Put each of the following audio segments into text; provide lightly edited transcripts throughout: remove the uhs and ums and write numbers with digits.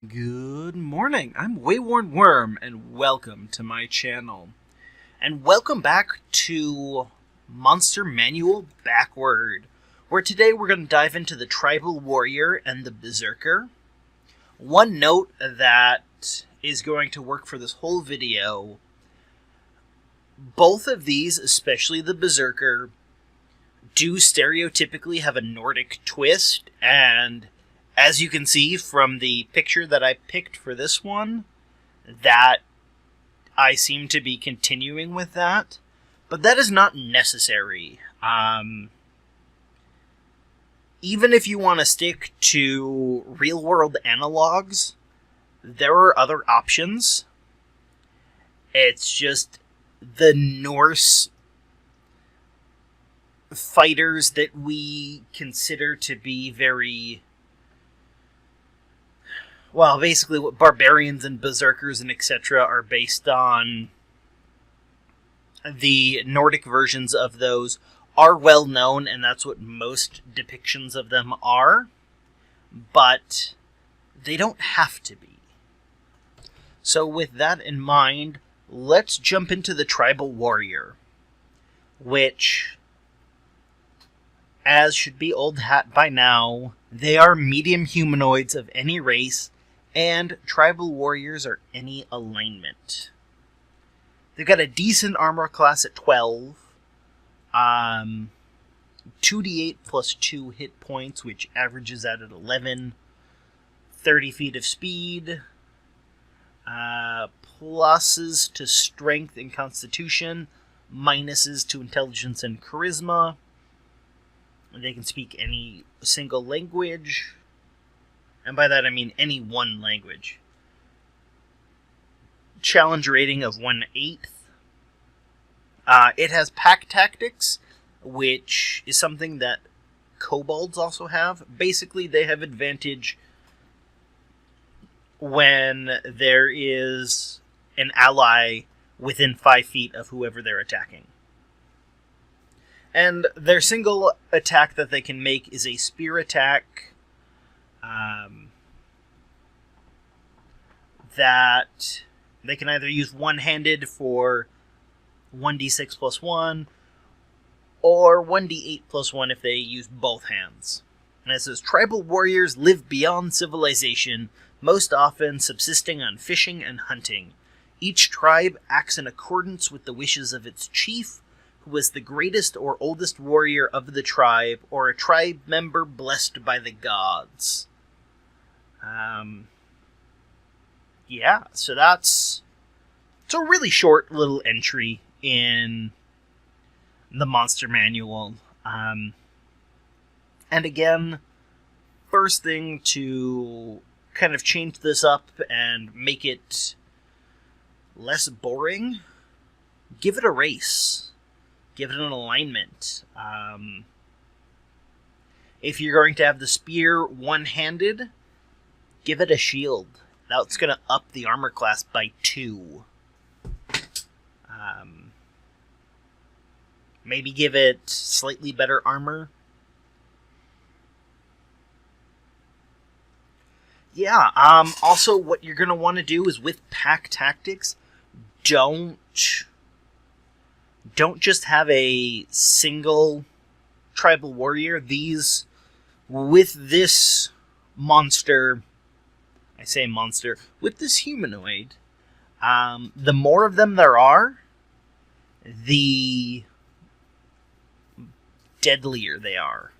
Good morning, I'm WaywornWyrm, and welcome to my channel. And welcome back to Monster Manual Backward, where today we're going to dive into the Tribal Warrior and the Berserker. One note that is going to work for this whole video: both of these, especially the Berserker, do stereotypically have a Nordic twist, and as you can see from the picture that I picked for this one, that I seem to be continuing with that. But that is not necessary. Even if you want to stick to real-world analogs, there are other options. It's just the Norse fighters that we consider to be very... well, basically what barbarians and berserkers and etc. are based on, the Nordic versions of those are well known, and that's what most depictions of them are, but they don't have to be. So with that in mind, let's jump into the Tribal Warrior, which, as should be old hat by now, they are medium humanoids of any race, and Tribal Warriors are any alignment. They've got a decent armor class at 12. 2d8 plus 2 hit points, which averages out at 11. 30 feet of speed. Pluses to strength and constitution. Minuses to intelligence and charisma. They can speak any single language. And by that I mean any one language. Challenge rating of 1/8. It has pack tactics, which is something that kobolds also have. Basically, they have advantage when there is an ally within 5 feet of whoever they're attacking. And their single attack that they can make is a spear attack, that they can either use one-handed for 1d6 plus 1, or 1d8 plus 1 if they use both hands. And it says, Tribal warriors live beyond civilization, most often subsisting on fishing and hunting. Each tribe acts in accordance with the wishes of its chief, who is the greatest or oldest warrior of the tribe, or a tribe member blessed by the gods. Yeah, so it's a really short little entry in the Monster Manual. And again, first thing to kind of change this up and make it less boring, give it a race. Give it an alignment. If you're going to have the spear one-handed, give it a shield. That's going to up the armor class by 2. Maybe give it slightly better armor. Yeah, also what you're going to want to do is with pack tactics, don't just have a single tribal warrior. With this monster, I say monster, with this humanoid, the more of them there are, the deadlier they are.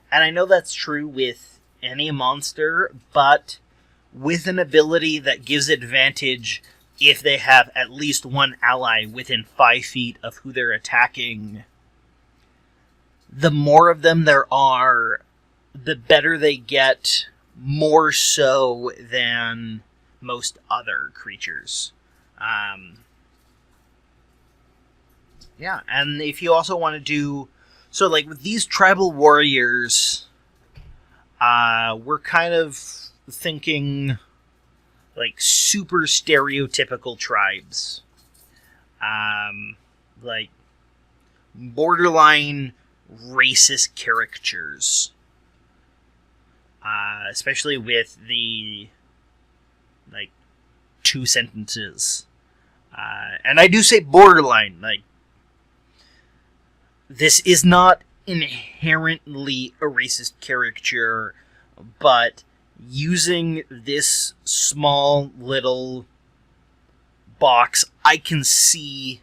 And I know that's true with any monster, but with an ability that gives advantage if they have at least one ally within 5 feet of who they're attacking, the more of them there are, the better they get, more so than most other creatures. Yeah, and if you also want to do... so, like, with these tribal warriors, we're kind of thinking, like, super stereotypical tribes. Like, borderline racist caricatures. especially with the, like, 2 sentences. And I do say borderline, like, this is not inherently a racist caricature, but using this small little box, I can see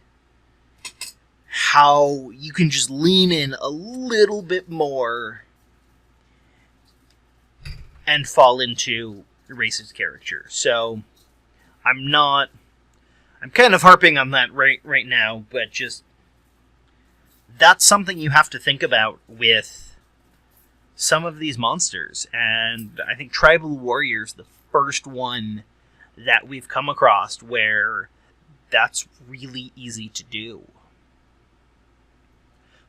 how you can just lean in a little bit more and fall into racist caricature. So I'm kind of harping on that right now, but just that's something you have to think about with some of these monsters. And I think Tribal Warrior is the first one that we've come across where that's really easy to do.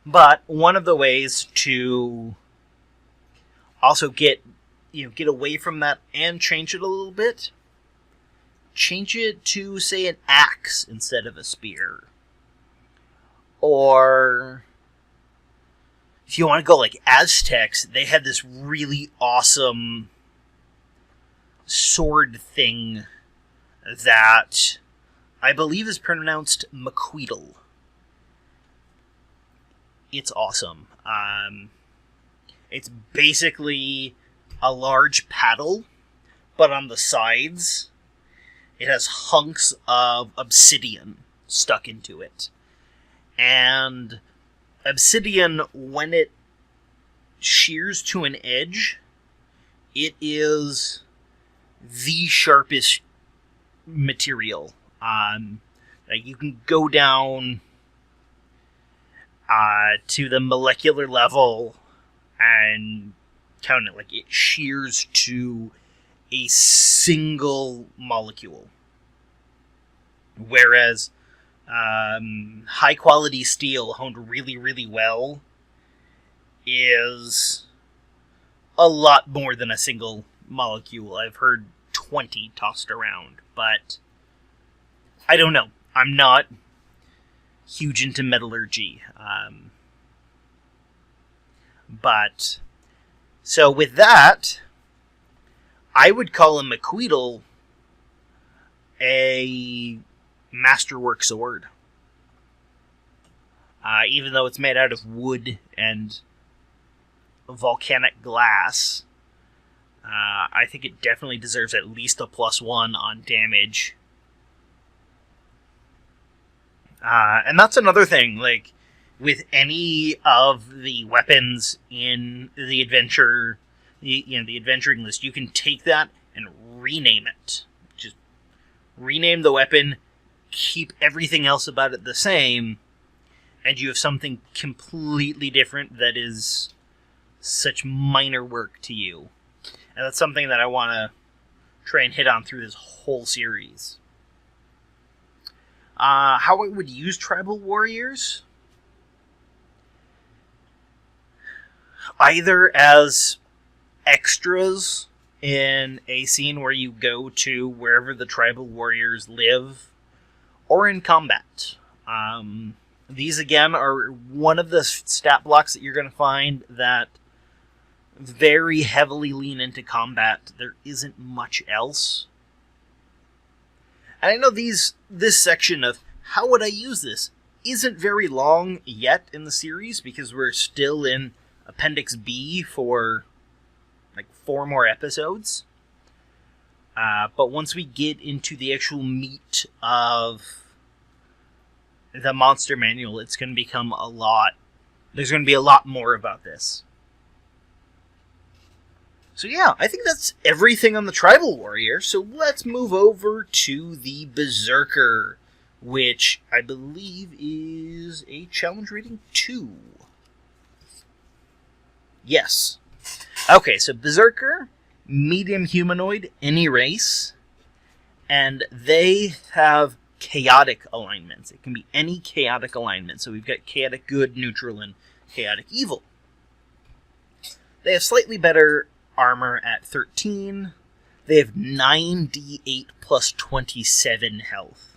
But one of the ways to also get away from that and change it a little bit, change it to, say, an axe instead of a spear. Or if you want to go like Aztecs, they had this really awesome sword thing that I believe is pronounced maquidal. It's awesome. It's basically a large paddle, but on the sides, it has hunks of obsidian stuck into it. And obsidian, when it shears to an edge, it is the sharpest material. You can go down to the molecular level and count it. Like, it shears to a single molecule. Whereas high quality steel honed really, really well is a lot more than a single molecule. I've heard 20 tossed around, but I don't know. I'm not huge into metallurgy. But so with that, I would call a maquidal a masterwork sword. Even though it's made out of wood and volcanic glass, I think it definitely deserves at least a +1 on damage. And that's another thing, like, with any of the weapons in the adventure, the adventuring list, you can take that and rename it. Just rename the weapon, keep everything else about it the same, and you have something completely different that is such minor work to you. And that's something that I want to try and hit on through this whole series. How I would use Tribal Warriors? Either as extras in a scene where you go to wherever the Tribal Warriors live, or in combat. These, again, are one of the stat blocks that you're going to find that very heavily lean into combat. There isn't much else. And I know this section of how would I use this isn't very long yet in the series, because we're still in Appendix B for like 4 more episodes. But once we get into the actual meat of the monster manual, it's going to become a lot. There's going to be a lot more about this. So yeah, I think that's everything on the Tribal Warrior. So let's move over to the Berserker, which I believe is a challenge rating 2. Yes. Okay, so Berserker, medium humanoid, any race, and they have chaotic alignments. It can be any chaotic alignment. So we've got chaotic good, neutral, and chaotic evil. They have slightly better armor at 13. They have 9d8 plus 27 health.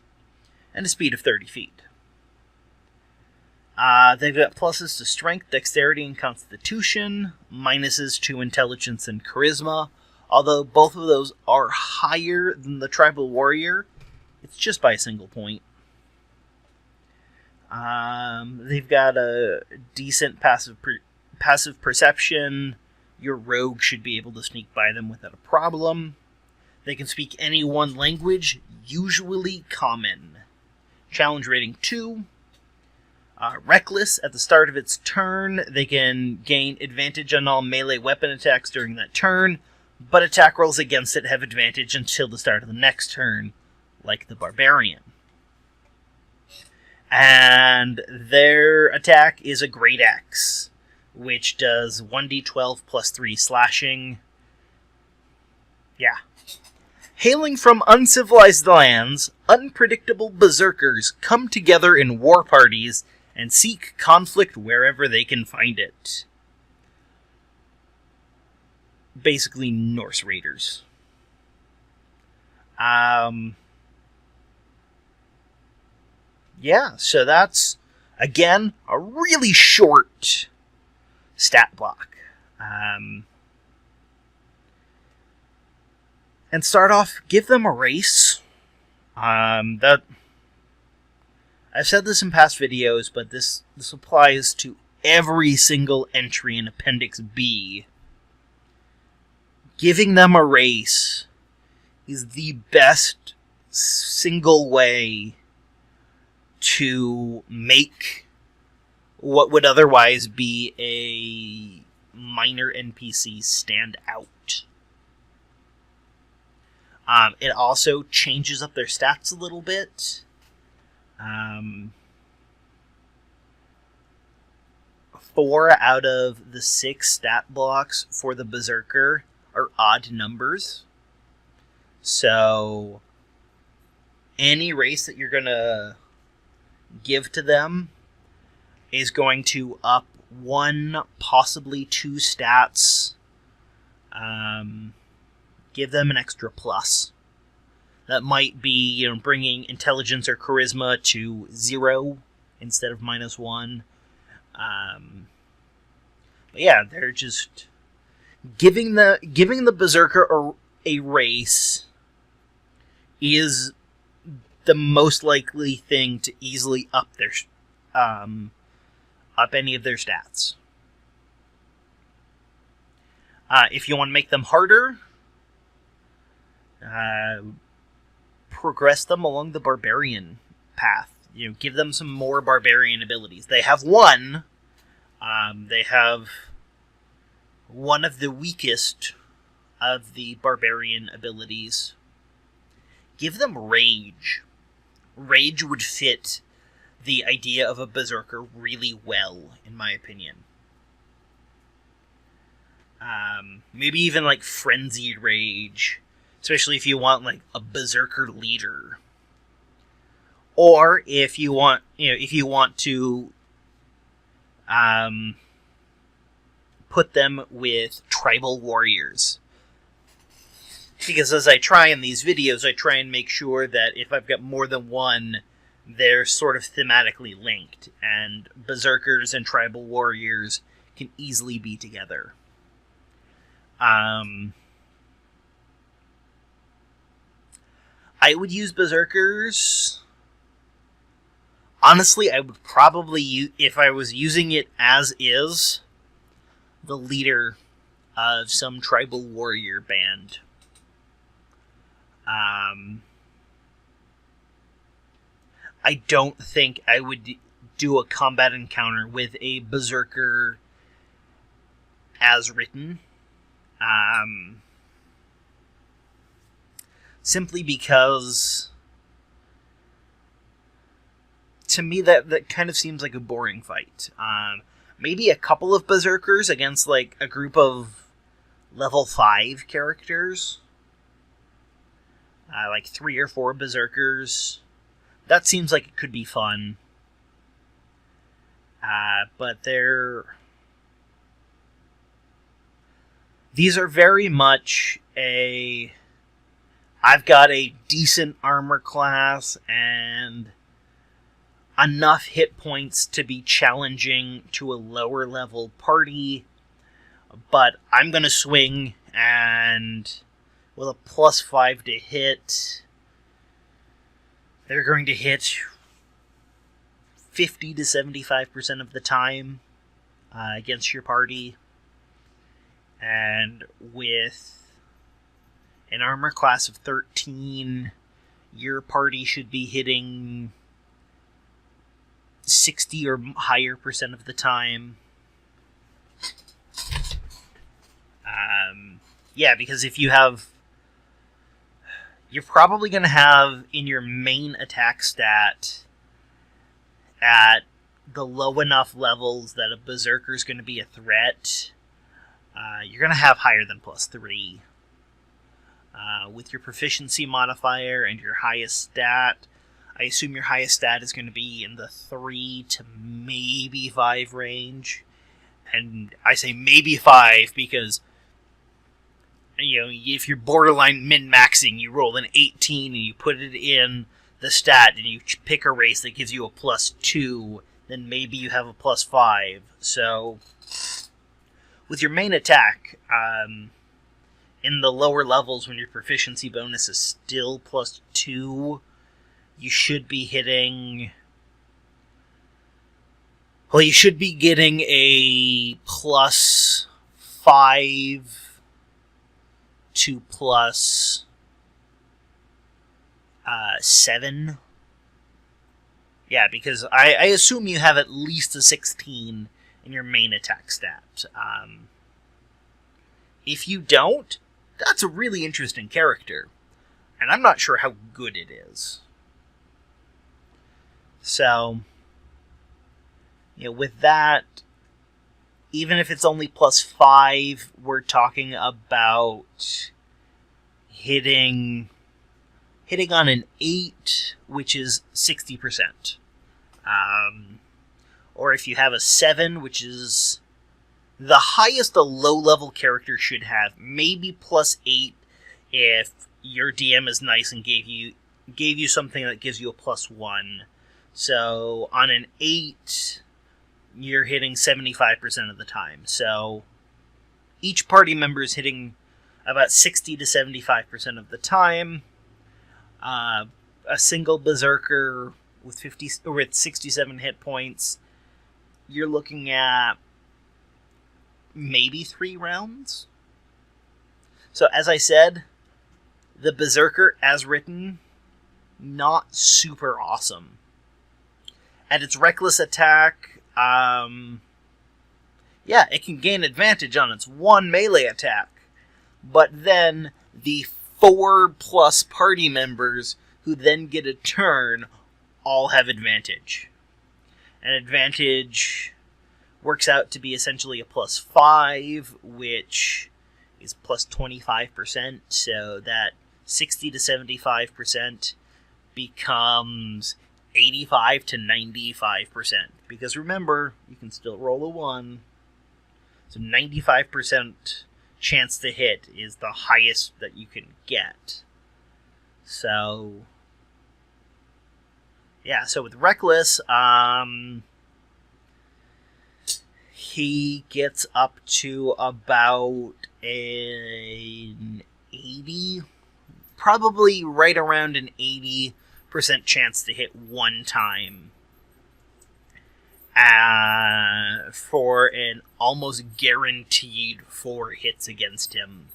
And a speed of 30 feet. They've got pluses to strength, dexterity, and constitution, minuses to intelligence and charisma. Although both of those are higher than the Tribal Warrior, it's just by a single point. They've got a decent passive perception. Your rogue should be able to sneak by them without a problem. They can speak any one language, usually common. Challenge rating 2. Reckless, at the start of its turn, they can gain advantage on all melee weapon attacks during that turn, but attack rolls against it have advantage until the start of the next turn, like the Barbarian. And their attack is a Great Axe, which does 1d12 plus 3 slashing. Yeah. Hailing from uncivilized lands, unpredictable berserkers come together in war parties and seek conflict wherever they can find it. Basically, Norse raiders. Yeah, so that's, again, a really short stat block. And start off, give them a race. I've said this in past videos, but this applies to every single entry in Appendix B. Giving them a race is the best single way to make what would otherwise be a minor NPC stand out. It also changes up their stats a little bit. 4 out of the 6 stat blocks for the Berserker are odd numbers. So any race that you're going to give to them is going to up 1, possibly 2 stats. Give them an extra plus. That might be, bringing intelligence or charisma to 0 instead of -1. But yeah, they're just giving the Berserker a race is the most likely thing to easily up their up any of their stats. If you want to make them harder, progress them along the Barbarian path. Give them some more Barbarian abilities. They have one. They have one of the weakest of the Barbarian abilities. Give them Rage. Rage would fit the idea of a Berserker really well, in my opinion. Maybe even like Frenzied Rage, especially if you want like a Berserker leader. Or if you want, to put them with Tribal Warriors. Because as I try in these videos, I try and make sure that if I've got more than one, they're sort of thematically linked, and Berserkers and Tribal Warriors can easily be together. I would use Berserkers. Honestly, I would probably, if I was using it as is, the leader of some Tribal Warrior band. I don't think I would do a combat encounter with a Berserker as written. Simply because, to me, that kind of seems like a boring fight. Maybe a couple of Berserkers against like a group of level 5 characters. Like 3 or 4 Berserkers. That seems like it could be fun. But these are very much I've got a decent armor class, and enough hit points to be challenging to a lower level party, but I'm going to swing, and with a +5 to hit, they're going to hit 50 to 75% of the time against your party. And with an armor class of 13, your party should be hitting 60 or higher % of the time. Yeah, because if you have... You're probably going to have in your main attack stat at the low enough levels that a Berserker is going to be a threat. You're going to have higher than +3. With your proficiency modifier and your highest stat, I assume your highest stat is going to be in the 3 to maybe 5 range. And I say maybe 5 because, you know, if you're borderline min-maxing, you roll an 18 and you put it in the stat and you pick a race that gives you a +2, then maybe you have a +5. So, with your main attack, in the lower levels when your proficiency bonus is still +2, you should be hitting... Well, you should be getting a +5 to +7. Yeah, because I assume you have at least a 16 in your main attack stat. If you don't, that's a really interesting character. And I'm not sure how good it is. So, you know, with that, even if it's only +5, we're talking about hitting on an 8, which is 60%. Or if you have a 7, which is the highest a low-level character should have, maybe +8 if your DM is nice and gave you something that gives you a +1. So on an 8, you're hitting 75% of the time. So each party member is hitting about 60 to 75% of the time. A single Berserker with 67 hit points, you're looking at maybe 3 rounds. So as I said, the Berserker, as written, not super awesome. At its reckless attack, yeah, it can gain advantage on its 1 melee attack. But then the 4+ party members who then get a turn all have advantage. And advantage works out to be essentially a +5, which is +25%, so that 60 to 75% becomes 85 to 95%. Because remember, you can still roll a 1. So 95% chance to hit is the highest that you can get. So, yeah, so with Reckless, he gets up to about an 80, probably right around an 80% chance to hit 1 time. For an almost guaranteed 4 hits against him.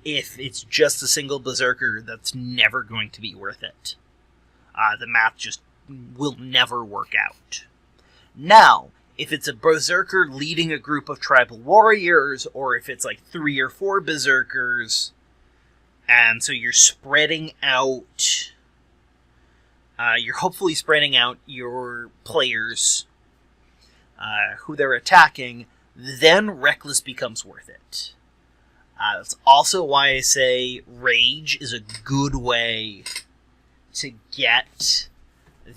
If it's just a single Berserker, that's never going to be worth it. The math just will never work out. Now, if it's a Berserker leading a group of Tribal Warriors, or if it's like 3 or 4 Berserkers, and so you're spreading out... you're hopefully spreading out your players who they're attacking, then Reckless becomes worth it. That's also why I say Rage is a good way to get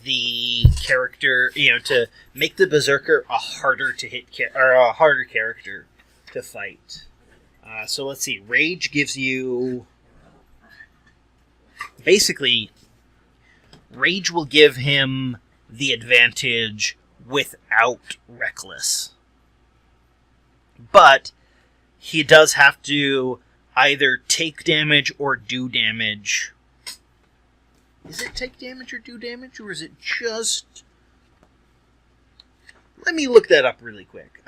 the character, to make the Berserker a harder to hit or a harder character to fight. So let's see. Rage gives you basically Rage will give him the advantage without Reckless. But he does have to either take damage or do damage. Is it take damage or do damage, or is it just... Let me look that up really quick.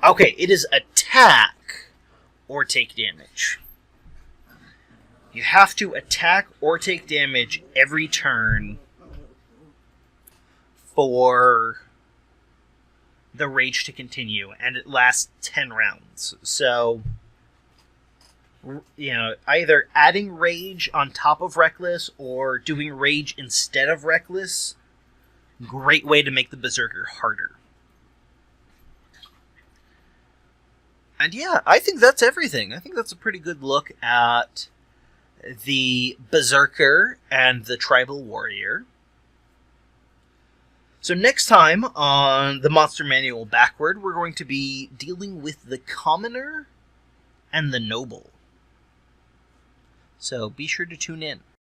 Okay, it is attack or take damage. You have to attack or take damage every turn for the rage to continue, and it lasts 10 rounds. So, you know, either adding rage on top of Reckless or doing rage instead of Reckless, great way to make the Berserker harder. And yeah, I think that's everything. I think that's a pretty good look at the Berserker and the Tribal Warrior. So next time on the Monster Manual Backward, we're going to be dealing with the Commoner and the Noble. So be sure to tune in.